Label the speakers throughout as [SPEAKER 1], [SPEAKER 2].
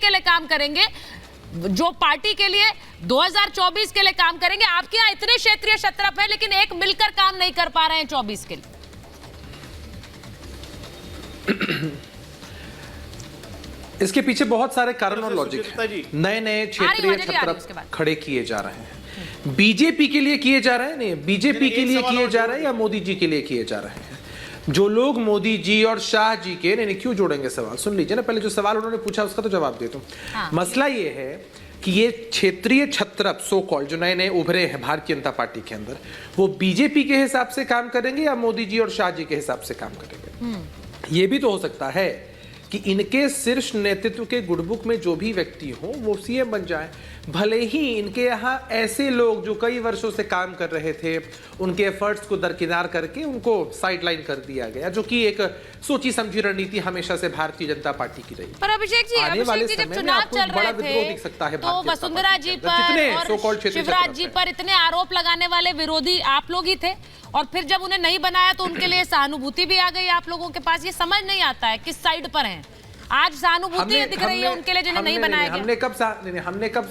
[SPEAKER 1] के लिए काम करेंगे, जो पार्टी के लिए 2024 के लिए काम करेंगे। आपके यहाँ इतने क्षेत्रीय क्षत्रप है लेकिन एक मिलकर काम नहीं कर पा रहे हैं 24 के लिए।
[SPEAKER 2] इसके पीछे बहुत सारे कारण और लॉजिक है। नए नए क्षेत्रीय क्षत्रप खड़े किए जा रहे हैं। बीजेपी के लिए किए जा रहे हैं, नहीं बीजेपी के लिए किए जा रहे हैं या मोदी जी के लिए किए जा रहे हैं। जो लोग मोदी जी और शाह जी के, नहीं क्यों जोड़ेंगे सवाल, सुन लीजिए ना, पहले जो सवाल उन्होंने पूछा उसका तो जवाब दे दूं। मसला ये है कि ये क्षेत्रीय क्षत्रप सो कॉल्ड जो नए नए उभरे हैं भारतीय जनता पार्टी के अंदर, वो बीजेपी के हिसाब से काम करेंगे या मोदी जी और शाह जी के हिसाब से काम करेंगे। ये भी तो हो सकता है कि इनके शीर्ष नेतृत्व के गुडबुक में जो भी व्यक्ति हो वो सीएम बन जाए। भले ही इनके यहाँ ऐसे लोग जो कई वर्षों से काम कर रहे थे, उनके एफर्ट्स को दरकिनार करके उनको साइडलाइन कर दिया गया, जो कि एक सोची समझी रणनीति हमेशा से भारतीय जनता पार्टी की रही।
[SPEAKER 1] पर अभिषेक जी जब चुनाव चल रहे थे तो वसुंधरा जी पर और शिवराज जी पर इतने आरोप लगाने वाले विरोधी आप लोग ही थे, और फिर जब उन्हें नहीं बनाया तो उनके लिए सहानुभूति भी आ गई आप लोगों के पास। ये समझ नहीं आता है किस साइड पर हैं। आज सहानुभूति दिख रही है उनके लिए जिन्हें नहीं बनाया गया।
[SPEAKER 2] हमने कब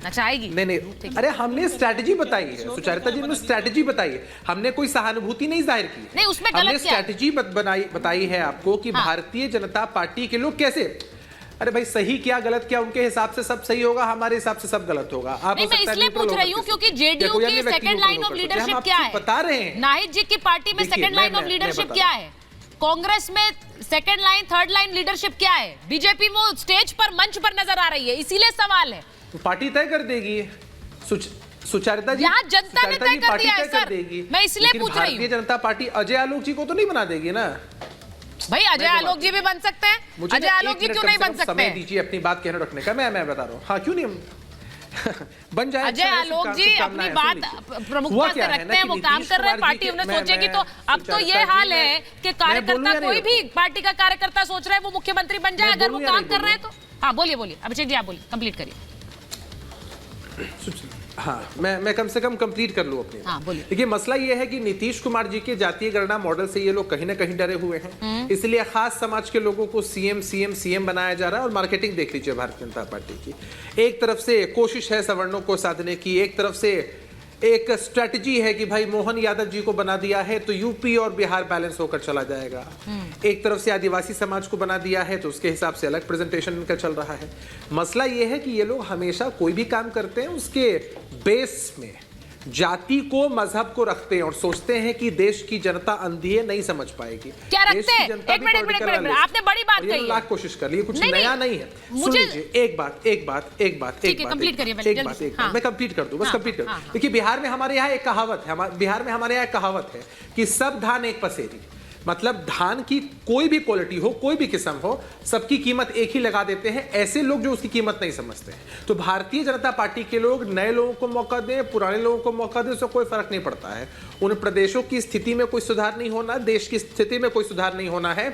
[SPEAKER 1] अच्छा आएगी
[SPEAKER 2] नहीं, अरे हमने स्ट्रैटेजी बताई है सुचारिता जी, हमने स्ट्रैटेजी बताई है, हमने कोई सहानुभूति नहीं जाहिर की है।
[SPEAKER 1] नहीं, उसमें
[SPEAKER 2] हमने स्ट्रैटेजी बताई है आपको कि भारतीय जनता पार्टी के लोग कैसे, अरे भाई सही क्या गलत क्या उनके हिसाब से सब सही होगा, हमारे हिसाब से सब गलत होगा। आप
[SPEAKER 1] नहीं, मैं इसलिए पूछ रही हूँ क्योंकि जेडीयू की सेकंड लाइन ऑफ लीडरशिप क्या है,
[SPEAKER 2] बता रहे हैं।
[SPEAKER 1] नाहिद जी की पार्टी में सेकंड लाइन ऑफ लीडरशिप क्या है, कांग्रेस में second line third line leadership क्या है, बीजेपी वो स्टेज पर मंच पर नजर आ रही है, इसीलिए सवाल है।
[SPEAKER 2] पार्टी तय कर देगी सुचारिता जी,
[SPEAKER 1] यहाँ जनता ने तय कर दिया है सर, मैं इसलिए पूछ रही हूँ।
[SPEAKER 2] भारतीय जनता पार्टी अजय आलोक जी को तो नहीं बना देगी ना
[SPEAKER 1] भाई, अजय आलोक जी भी बन सकते हैं। अजय आलोक जी क्यों नहीं बन सकते?
[SPEAKER 2] समय दीजिए अपनी बात कहने रखने का, मैं बता रहा हूँ। हाँ क्यों नहीं बन जाए।
[SPEAKER 1] अजय आलोक जी अपनी बात प्रमुखता से रखते हैं, वो काम कर रहे हैं, पार्टी उन्हें सोचेगी। तो अब तो ये हाल है कि कार्यकर्ता, कोई भी पार्टी का कार्यकर्ता सोच रहा है वो मुख्यमंत्री बन जाए अगर वो काम कर रहे हैं तो। हाँ बोलिए अभिषेक जी, आप बोलिए, कंप्लीट करिए।
[SPEAKER 2] हाँ मैं कम से कम कंप्लीट कर लूं अपनी।
[SPEAKER 1] हाँ, बोलिए।
[SPEAKER 2] देखिए मसला ये है कि नीतीश कुमार जी के जातीय गणना मॉडल से ये लोग कहीं ना कहीं डरे हुए हैं, इसलिए खास समाज के लोगों को सीएम बनाया जा रहा है। और मार्केटिंग देख लीजिए भारतीय जनता पार्टी की, एक तरफ से कोशिश है सवर्णों को साधने की, एक तरफ से एक स्ट्रेटजी है कि भाई मोहन यादव जी को बना दिया है तो यूपी और बिहार बैलेंस होकर चला जाएगा। एक तरफ से आदिवासी समाज को बना दिया है तो उसके हिसाब से अलग प्रेजेंटेशन इनका चल रहा है। मसला ये है कि ये लोग हमेशा कोई भी काम करते हैं उसके बेस में जाति को, मजहब को रखते हैं और सोचते हैं कि देश की जनता अंधी है, नहीं समझ पाएगी।
[SPEAKER 1] क्या रखते हैं? एक मिनट, आपने बड़ी बात कही है।
[SPEAKER 2] लाख कोशिश कर ली, कुछ नया नहीं है। सुन लीजिए एक बात मैं कंप्लीट कर दूं, बस कंप्लीट कर दूं। देखिए बिहार में हमारे यहाँ एक कहावत है कि सब धान एक पसेरी, मतलब धान की कोई भी क्वालिटी हो, कोई भी किस्म हो, सबकी कीमत एक ही लगा देते हैं ऐसे लोग जो उसकी कीमत नहीं समझते हैं। तो भारतीय जनता पार्टी के लोग नए लोगों को मौका दें, पुराने लोगों को मौका दें, उससे कोई फर्क नहीं पड़ता है। उन प्रदेशों की स्थिति में कोई सुधार नहीं होना, देश की स्थिति में कोई सुधार नहीं होना है।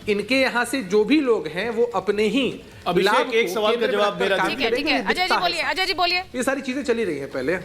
[SPEAKER 2] इनके यहाँ से जो भी लोग हैं वो अपने ही
[SPEAKER 3] अभिषेक एक सवाल का जवाब दे रहा है।
[SPEAKER 1] ठीक है अजय जी बोलिए।
[SPEAKER 2] ये सारी चीजें चली रही है पहले।